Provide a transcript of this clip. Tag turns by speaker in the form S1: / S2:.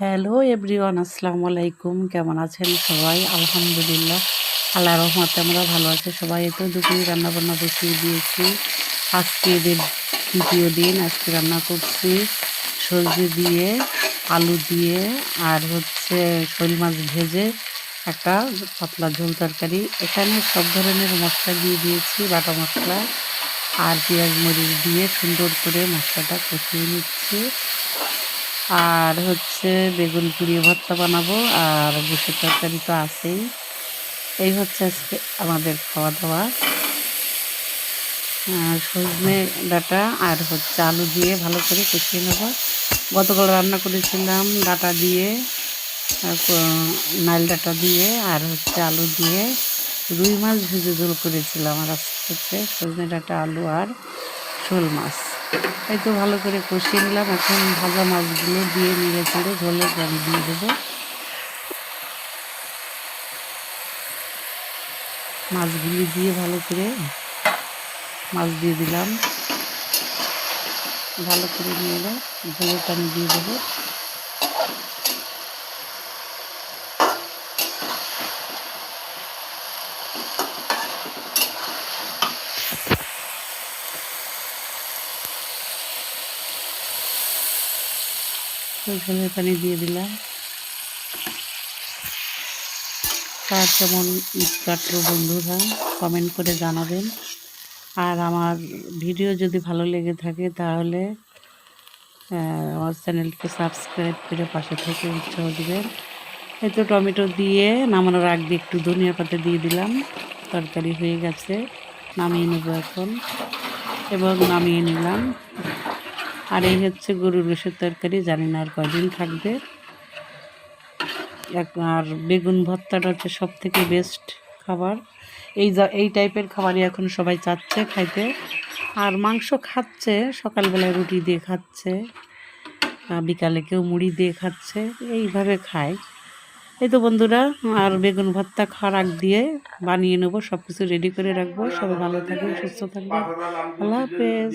S1: Hello everyone, আসসালামু আলাইকুম। কেমন আছেন সবাই? আলহামদুলিল্লাহ, আল্লাহর রহমতে আমরা ভালো আছি সবাই। এই তো দুপুরে রান্নাবান্না বসিয়ে দিয়েছি। আজকে এদের দ্বিতীয় দিন। আজকে রান্না করছি সবজি দিয়ে, আলু দিয়ে, আর শোল মাছ ভেজে একটা পাতলা ঝোল তরকারি। এখানে সব ধরনের মশলা দিয়ে দিয়েছি, বাটা মশলা আর পেঁয়াজ মরিচ দিয়ে সুন্দর করে মশলাটা কষিয়ে নিচ্ছি। আর বেগুন পুড়িয়ে ভর্তা বানাবো, আর বুসের তরকারি তো আছেই। এই আজকে আমাদের খাওয়া দাওয়া। সজনে ডাঁটা আর আলু দিয়ে ভালো করে কষিয়ে নেব। গতকাল রান্না করেছিলাম ডাঁটা দিয়ে, নাইল ডাঁটা দিয়ে, আর আলু দিয়ে রুই মাছ ভেজে ঝোল করেছিলাম। আর আজকে সজনে ডাঁটা, আলু আর শোল মাছ। এই তো ভালো করে কষিয়ে নিলাম। এখন ভাজা মাছগুলো দিয়ে নিয়ে চলে ঝোলের পানি দিয়ে দেবো। মাছগুলি দিয়ে ভালো করে মাছ দিয়ে দিলাম, ভালো করে নিয়ে এলে ঝোলের পানি দিয়ে দেবো। ঝোলের পানি দিয়ে দিলাম। কার কেমন ঈদ কাটলো বন্ধুরা, কমেন্ট করে জানাবেন। আর আমার ভিডিও যদি ভালো লেগে থাকে তাহলে আমার চ্যানেলকে সাবস্ক্রাইব করে পাশে থেকে উৎসাহ দেবেন। এই তো টমেটো দিয়ে নামানোর আগ দিয়ে একটু ধনিয়া পাতা দিয়ে দিলাম। তরকারি হয়ে গেছে, নামিয়ে নেব এখন, এবং নামিয়ে নিলাম। আর এই গরুর গোশের তরকারি, জানি না আর কয়দিন থাকবে। আর বেগুন ভর্তাটা সব থেকে বেস্ট খাবার। এই টাইপের খাবারই এখন সবাই চাচ্ছে খাইতে। আর মাংস খাচ্ছে, সকালবেলায় রুটি দিয়ে খাচ্ছে, বিকালে কেউ মুড়ি দিয়ে খাচ্ছে, এইভাবে খায়। এই তো বন্ধুরা, আর বেগুন ভর্তা খাওয়ার আগ দিয়ে বানিয়ে নেবো, সব কিছু রেডি করে রাখবো। সবাই ভালো থাকবেন, সুস্থ থাকবেন। আল্লাহ হাফেজ।